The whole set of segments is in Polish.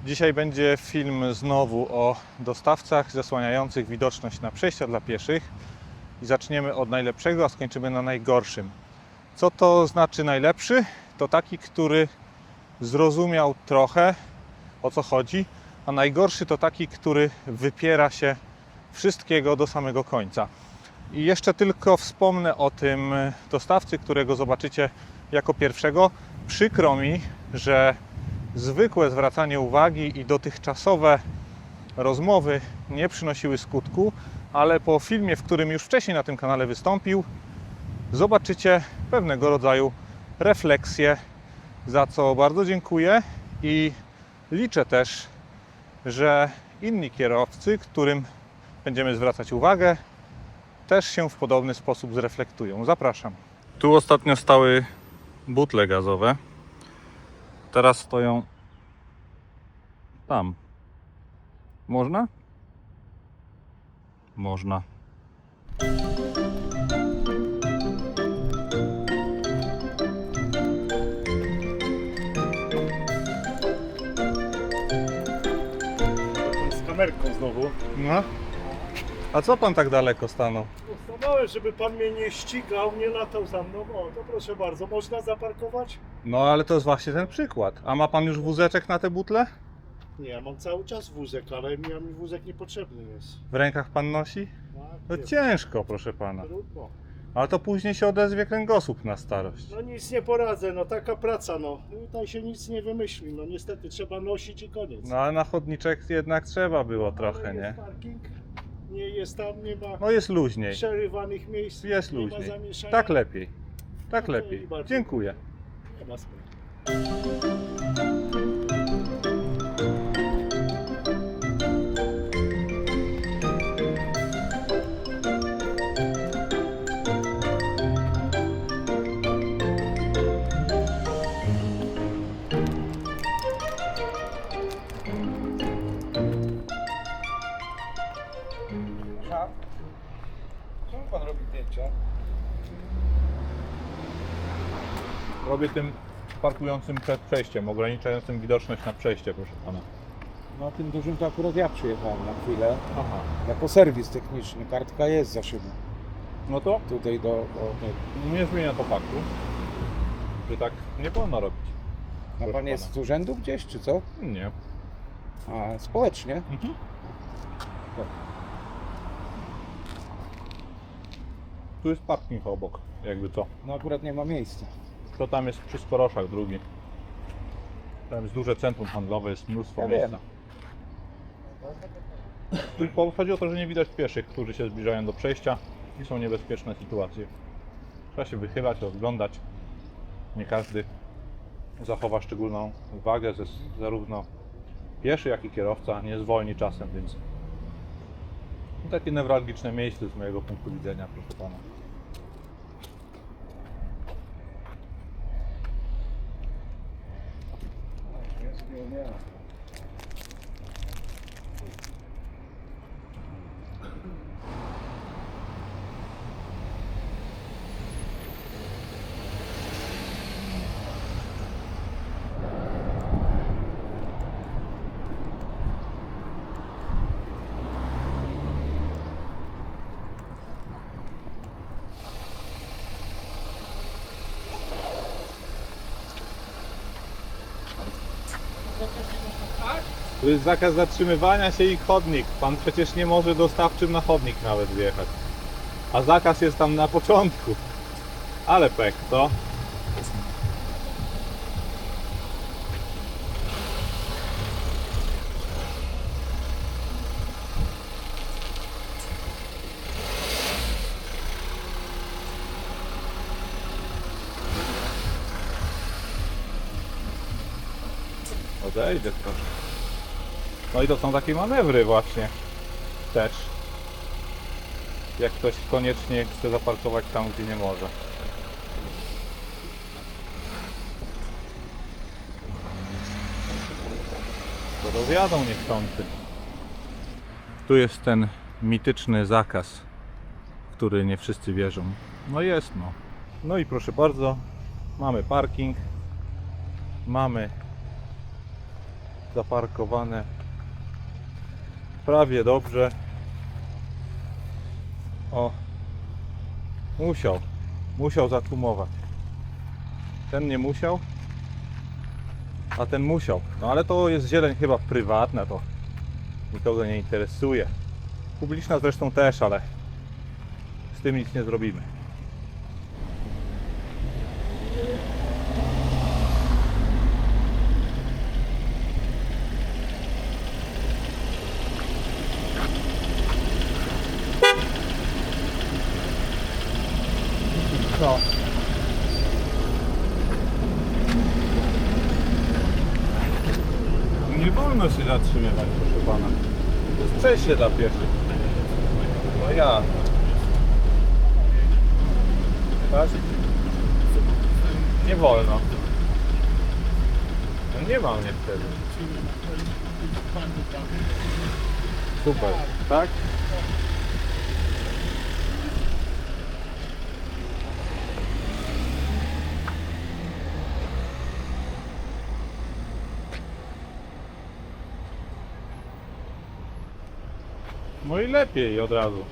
Dzisiaj będzie film znowu o dostawcach zasłaniających widoczność na przejścia dla pieszych. I zaczniemy od najlepszego, a skończymy na najgorszym. Co to znaczy najlepszy? To taki, który zrozumiał trochę, o co chodzi, a najgorszy to taki, który wypiera się wszystkiego do samego końca. I jeszcze tylko wspomnę o tym dostawcy, którego zobaczycie jako pierwszego. Przykro mi, że zwykłe zwracanie uwagi i dotychczasowe rozmowy nie przynosiły skutku, ale po filmie, w którym już wcześniej na tym kanale wystąpił, zobaczycie pewnego rodzaju refleksję, za co bardzo dziękuję i liczę też, że inni kierowcy, którym będziemy zwracać uwagę, też się w podobny sposób zreflektują. Zapraszam. Tu ostatnio stały butle gazowe. Teraz stoją tam. Można? Można. Z kamerką znowu. No. A co pan tak daleko stanął? Ustanąłem, żeby pan mnie nie ścigał, nie latał za mną. O, to proszę bardzo, można zaparkować? No ale to jest właśnie ten przykład. A ma pan już wózeczek na te butle? Nie, ja mam cały czas wózek, ale mi wózek niepotrzebny jest. W rękach pan nosi? Tak, No nie, ciężko, proszę pana. trudno. Ale to później się odezwie kręgosłup na starość. No nic nie poradzę, no taka praca, no. Tutaj się nic nie wymyśli, no niestety trzeba nosić i koniec. No ale na chodniczek jednak trzeba było trochę, Ale nie? jest parking, nie jest tam, nie ma No jest luźniej. przerywanych miejsc, Jest nie ma luźniej. zamieszania. Tak lepiej. Tak No to lepiej. i bardzo. Dziękuję. Nie ma sprawy. Czemu pan robi zdjęcia? Robię tym parkującym przed przejściem, ograniczającym widoczność na przejście, proszę pana. No tym dużym to akurat ja przyjechałem na chwilę. Aha. Jako serwis techniczny, kartka jest za szybą. No to Tutaj do nie zmienia to faktu, że tak nie wolno robić. A Proszę pan jest pana. z urzędu gdzieś, czy co? Nie. A społecznie? Mhm. Tu jest parking obok, jakby co. No akurat nie ma miejsca. To tam jest przy Skoroszach drugi. Tam jest duże centrum handlowe, jest mnóstwo Ja miejsca. Tu chodzi o to, że nie widać pieszych, którzy się zbliżają do przejścia i są niebezpieczne sytuacje. Trzeba się wychylać, rozglądać. Nie każdy zachowa szczególną uwagę, zarówno pieszy, jak i kierowca nie zwolni czasem, więc takie newralgiczne miejsce z mojego punktu widzenia, proszę pana. Tu jest zakaz zatrzymywania się i chodnik. Pan przecież nie może dostawczym na chodnik nawet wjechać. A zakaz jest tam na początku. Ale pech, co? Odejdzie troszkę. No i to są takie manewry właśnie też. Jak ktoś koniecznie chce zaparkować tam, gdzie nie może. To rozjadą niechcący. Tu jest ten mityczny zakaz, w który nie wszyscy wierzą. No jest, no. No i proszę bardzo, mamy parking, mamy zaparkowane prawie dobrze. O, musiał zatłumować. Ten nie musiał, a ten musiał. No ale to jest zieleń chyba prywatna, to nikogo nie interesuje. Publiczna zresztą też, ale z tym nic nie zrobimy. Co? Nie wolno się zatrzymywać, proszę pana. To jest przejście dla pieszych. No ja. Tak? Nie wolno. No nie ma mnie wtedy. Super, tak? No i lepiej od razu.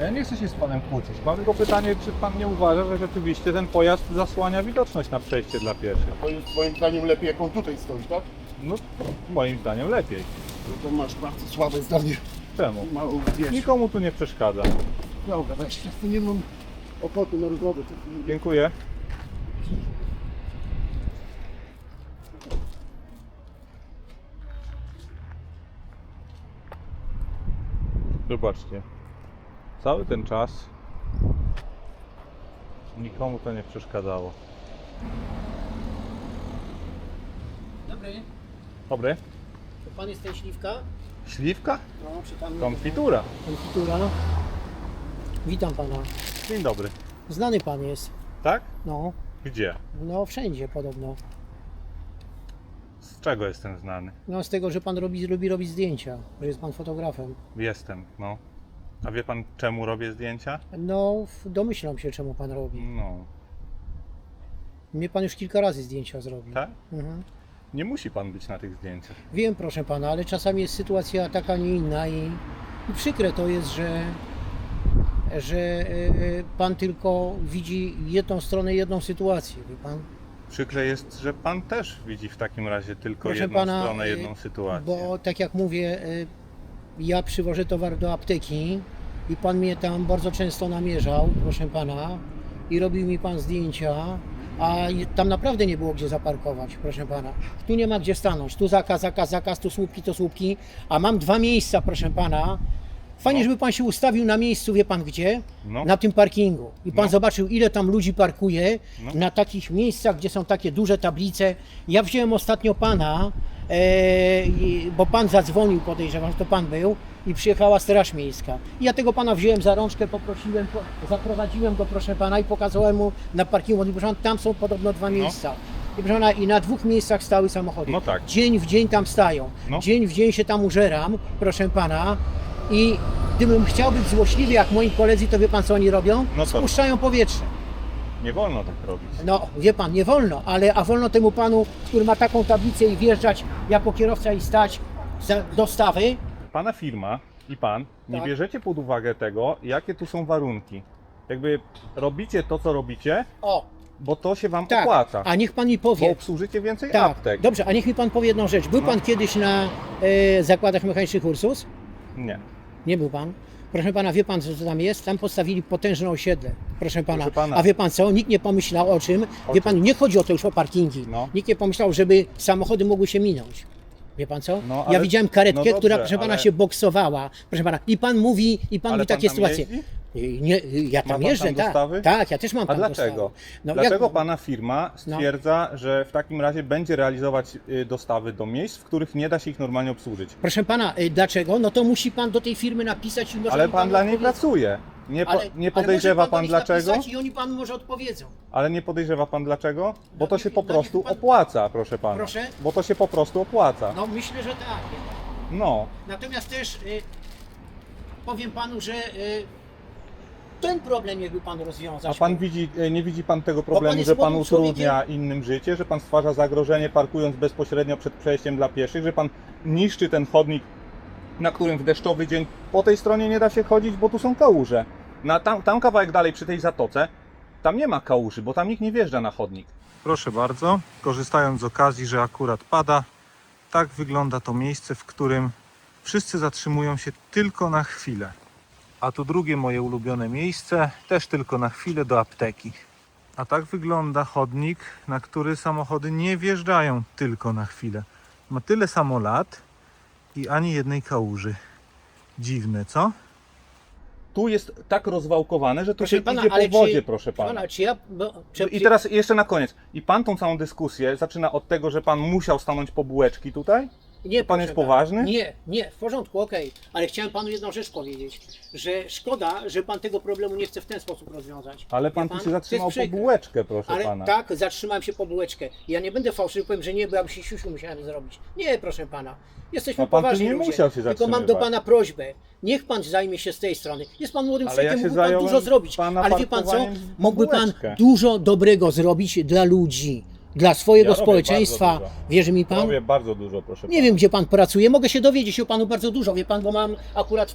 Ja nie chcę się z panem kłócić. Mam tylko pytanie, czy pan nie uważa, że rzeczywiście ten pojazd zasłania widoczność na przejście dla pieszych? To jest moim zdaniem lepiej, jak on tutaj stoi, tak? No, moim zdaniem lepiej. No to masz bardzo słabe zdanie. Czemu? Mało wiesz. Nikomu tu nie przeszkadza. Dobra, weź, ja nie mam ochoty na rozmowę. Dziękuję. Zobaczcie. Cały ten czas nikomu to nie przeszkadzało. Dobry, Dobry. to pan jest ten śliwka? Śliwka? No, przy panu. Konfitura. Konfitura. Witam pana. Dzień dobry. Znany pan jest. Tak? No, Gdzie? no wszędzie podobno. Z czego jestem znany? No z tego, że pan lubi zdjęcia, że jest pan fotografem. Jestem, no. A wie pan czemu robię zdjęcia? No, domyślam się czemu pan robi. No. Mnie pan już kilka razy zdjęcia zrobił. Tak? Mhm. Nie musi pan być na tych zdjęciach. Wiem, proszę pana, ale czasami jest sytuacja taka, nie inna i przykre to jest, że pan tylko widzi jedną stronę, jedną sytuację, wie pan? Przykre jest, że pan też widzi w takim razie tylko Proszę jedną pana, stronę, jedną sytuację. Bo tak jak mówię, ja przywożę towar do apteki i pan mnie tam bardzo często namierzał, proszę pana, i robił mi pan zdjęcia, a tam naprawdę nie było gdzie zaparkować, proszę pana. Tu nie ma gdzie stanąć, tu zakaz, tu słupki, a mam dwa miejsca, proszę pana. Fajnie, No. żeby pan się ustawił na miejscu, wie pan gdzie? No. Na tym parkingu. I pan No. zobaczył, ile tam ludzi parkuje No. na takich miejscach, gdzie są takie duże tablice. Ja wziąłem ostatnio pana, bo pan zadzwonił, podejrzewam, że to pan był, i przyjechała Straż Miejska. I ja tego pana wziąłem za rączkę, poprosiłem, zaprowadziłem go, proszę pana, i pokazałem mu na parkingu. Proszę pana, tam są podobno dwa miejsca. I, proszę pana, i na dwóch miejscach stały samochody. No tak. Dzień w dzień tam stają. No. Dzień w dzień się tam użeram, proszę pana. I gdybym chciał być złośliwy jak moi koledzy, to wie pan co oni robią? No co? Spuszczają powietrze. Nie wolno tak robić. No wie pan, nie wolno, a wolno temu panu, który ma taką tablicę i wjeżdżać jako kierowca i stać za dostawy. Pana firma i pan nie Tak. bierzecie pod uwagę tego, jakie tu są warunki. Jakby robicie to, co robicie, O, bo to się wam tak. opłaca. A niech pan mi Bo powie. obsłużycie więcej Tak, aptek. dobrze, a niech mi pan powie jedną rzecz. Był No. pan kiedyś na zakładach mechanicznych Ursus? Nie. Nie był pan. Proszę pana, wie pan co tam jest? Tam postawili potężne osiedle, proszę pana. Proszę pana. A wie pan co? Nikt nie pomyślał o czym? Wie czym? pan, nie chodzi o to już o parkingi. No. Nikt nie pomyślał, żeby samochody mogły się minąć. Wie pan co? No, Ja ale- widziałem karetkę, no dobrze, która, proszę pana, ale- się boksowała. Proszę pana, i pan mówi Ale takie pan tam sytuacje. jeździ? Nie, ja Ma tam pan jeżdżę, tam tak. dostawy? Tak, ja też mam A tam dlaczego? dostawy. No, Dlaczego jak- pana firma stwierdza, że w takim razie będzie realizować dostawy do miejsc, w których nie da się ich normalnie obsłużyć? Proszę pana, dlaczego? No to musi pan do tej firmy napisać i może Ale oni pan panu dla niej odpowiedzą. pracuje. Nie, Ale nie może podejrzewa do pan nich dlaczego? napisać I oni panu może odpowiedzą. Ale nie podejrzewa pan dlaczego? Bo to się po Dla nich prostu pan- opłaca, proszę pana. Proszę? Bo to się po prostu opłaca. No myślę, że tak. No. Natomiast też powiem panu, że ten problem jakby pan rozwiązać. A pan widzi, nie widzi pan tego pan problemu, jest że pan młodym utrudnia innym życie, że pan stwarza zagrożenie parkując bezpośrednio przed przejściem dla pieszych, że pan niszczy ten chodnik, na którym w deszczowy dzień po tej stronie nie da się chodzić, bo tu są kałuże. Tam kawałek dalej przy tej zatoce, tam nie ma kałuży, bo tam nikt nie wjeżdża na chodnik. Proszę bardzo, korzystając z okazji, że akurat pada, tak wygląda to miejsce, w którym wszyscy zatrzymują się tylko na chwilę. A tu drugie moje ulubione miejsce, też tylko na chwilę, do apteki. A tak wygląda chodnik, na który samochody nie wjeżdżają tylko na chwilę. Ma tyle samo lat i ani jednej kałuży. Dziwne, co? Tu jest tak rozwałkowane, że tu Proszę się pana, idzie ale po wodzie, czy, proszę pana. Czy ja, I teraz jeszcze na koniec. I pan tą całą dyskusję zaczyna od tego, że pan musiał stanąć po bułeczki tutaj? nie, Pan proszę jest pana. poważny? Nie, w porządku, okej. Ale chciałem panu jedną rzecz powiedzieć, że szkoda, że pan tego problemu nie chce w ten sposób rozwiązać. Ale Wie pan tu się To zatrzymał jest po przykre. bułeczkę, proszę Ale pana. tak, zatrzymałem się po bułeczkę. Ja nie będę fałszywy, powiem, że nie, bo ja bym się siusiu musiałem zrobić. Nie, proszę pana. Jesteśmy A pan tu poważni nie ludzie. musiał się Tylko mam do zatrzymywać. pana prośbę. Niech pan zajmie się z tej strony. Jest pan młodym Ale człowiekiem, ja się mógłby pan zająłem dużo zrobić. pana Ale wie pan co? parkowaniem w Mógłby pan bułeczkę. dużo dobrego zrobić dla ludzi. Dla swojego Ja robię społeczeństwa. bardzo dużo. Wierzy mi pan? Robię bardzo dużo, proszę Nie wiem, gdzie pan pracuje. Mogę się dowiedzieć o panu bardzo dużo, wie pan, bo mam akurat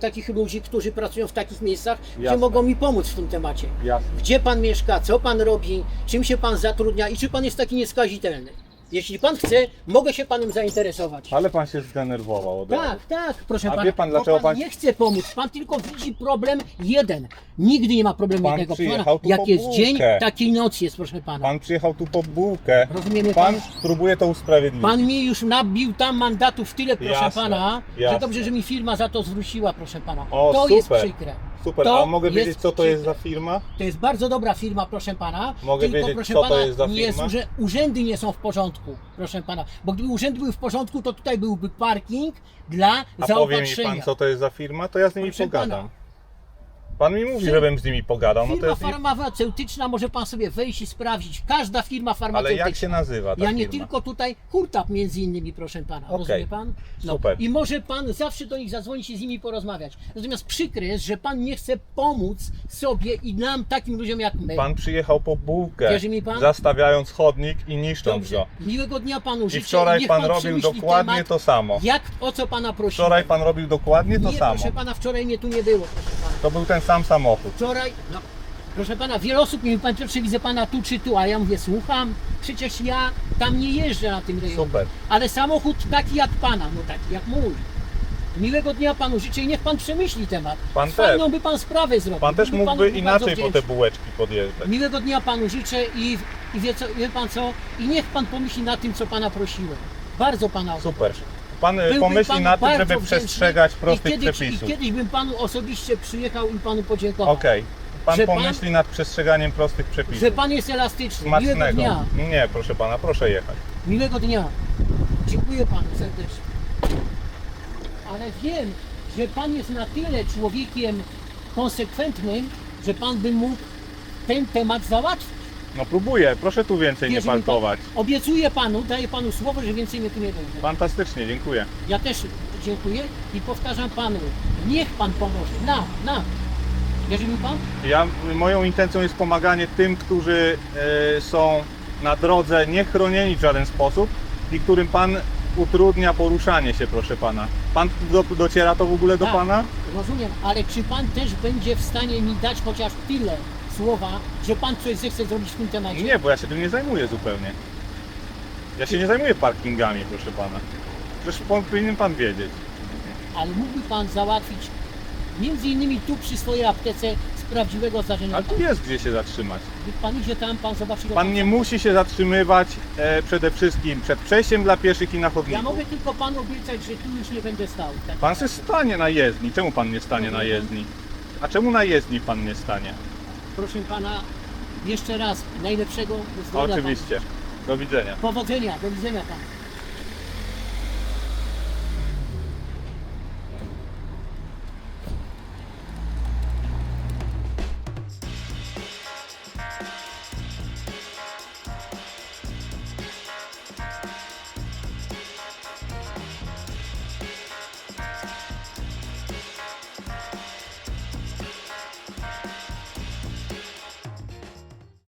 takich ludzi, którzy pracują w takich miejscach, gdzie Jasne. mogą mi pomóc w tym temacie. Jasne. Gdzie pan mieszka, co pan robi, czym się pan zatrudnia i czy pan jest taki nieskazitelny. Jeśli pan chce, mogę się panem zainteresować. Ale pan się zdenerwował od razu. Tak, proszę A pana. wie pan, bo dlaczego pan pan- nie chce pomóc, pan tylko widzi problem jeden. Nigdy nie ma problemu Pan jednego. przyjechał Pana, tu jak po jest bułkę. dzień, takiej noc jest, proszę pana. Pan przyjechał tu po bułkę. Rozumiemy Pan pan? próbuje to usprawiedliwić. Pan mi już nabił tam mandatów tyle, proszę Jasne, pana, że jasne. dobrze, że mi firma za to zwróciła, proszę pana. O, to super. jest przykre. Super, To a mogę jest wiedzieć, co to jest za przykre. firma? To jest bardzo dobra firma, proszę pana. Mogę tylko, wiedzieć, proszę co to pana, jest za nie firma? urzędy nie są w porządku, proszę pana. Bo gdyby urzędy były w porządku, to tutaj byłby parking dla A powie mi zaopatrzenia. pan, co to jest za firma? To ja z nimi Proszę pogadam. pana. Pan mi mówi, żebym z nimi pogadał, no to Firma ja z nimi... farmaceutyczna, może pan sobie wejść i sprawdzić. Każda firma Ale farmaceutyczna. jak się nazywa ta Ja nie firma? tylko tutaj, Hurtap między innymi, proszę pana, Okej. rozumie pan? Super. I może pan zawsze do nich zadzwonić i z nimi porozmawiać. Natomiast przykre jest, że pan nie chce pomóc sobie i nam, takim ludziom jak my. Pan przyjechał po bułkę, Wierzy mi pan? zastawiając chodnik i niszcząc Dobrze. go. Miłego dnia panu życzę. I wczoraj niech pan robił przemyśli dokładnie temat, to samo. o co pana prosiłem. Wczoraj pan robił dokładnie to nie, samo. proszę pana, wczoraj mnie tu nie było, proszę pana. To był ten sam samochód. Wczoraj, no, proszę pana, wiele osób mi mówi, pan Piotrze, widzę pana tu czy tu, a ja mówię, słucham, przecież ja tam nie jeżdżę na tym rejonie. Super. Ale samochód taki jak pana, no taki jak mój. Miłego dnia panu życzę i niech pan przemyśli temat. Pan Fajną też. by pan sprawę zrobił. Pan też Byłby mógłby panu bardzo inaczej po te wdzięczny. bułeczki podjeżdżać. Miłego dnia panu życzę i wie pan co? I niech pan pomyśli nad tym, co pana prosiłem. Bardzo pana o to Super. proszę. Pan Byłbym pomyśli panu nad tym, bardzo żeby wdzięczny przestrzegać i prostych kiedyś, przepisów. I kiedyś bym panu osobiście przyjechał i panu podziękował. Okej. Pan Że pan- pomyśli nad przestrzeganiem prostych przepisów. Że pan jest elastyczny. Miłego Smacznego. dnia. Nie, proszę pana, proszę jechać. Miłego dnia. Dziękuję panu serdecznie. Ale wiem, że pan jest na tyle człowiekiem konsekwentnym, że pan by mógł ten temat załatwić. No próbuję, proszę tu więcej nie Wierzy mi pan? parkować. Obiecuję panu, daję panu słowo, że więcej mnie tu nie będzie. Fantastycznie, dziękuję. Ja też dziękuję i powtarzam panu, niech pan pomoże. Na. Wierzy mi pan? Moją intencją jest pomaganie tym, którzy są na drodze niechronieni w żaden sposób i którym pan utrudnia poruszanie się, proszę pana. Pan dociera to w ogóle do Tak, pana? Rozumiem, ale czy pan też będzie w stanie mi dać chociaż tyle słowa, że pan coś zechce zrobić w tym temacie? Nie, bo ja się tym nie zajmuję zupełnie. Ja się nie zajmuję parkingami, proszę pana. Przecież powinien pan wiedzieć. Ale mógłby pan załatwić między innymi tu przy swojej aptece z prawdziwego zdarzenia. Ale tu jest gdzie się zatrzymać. Gdy pan idzie tam, pan zobaczy go Pan tam. nie musi się zatrzymywać przede wszystkim przed przejściem dla pieszych i na Ja chodniku. mogę tylko panu obiecać, że tu już nie będę stał. Tak. Pan się stanie na jezdni. Czemu pan nie stanie na jezdni? A czemu na jezdni pan nie stanie? Proszę pana, jeszcze raz najlepszego zdrowia. Oczywiście. Do widzenia. Panu. Powodzenia, do widzenia panu.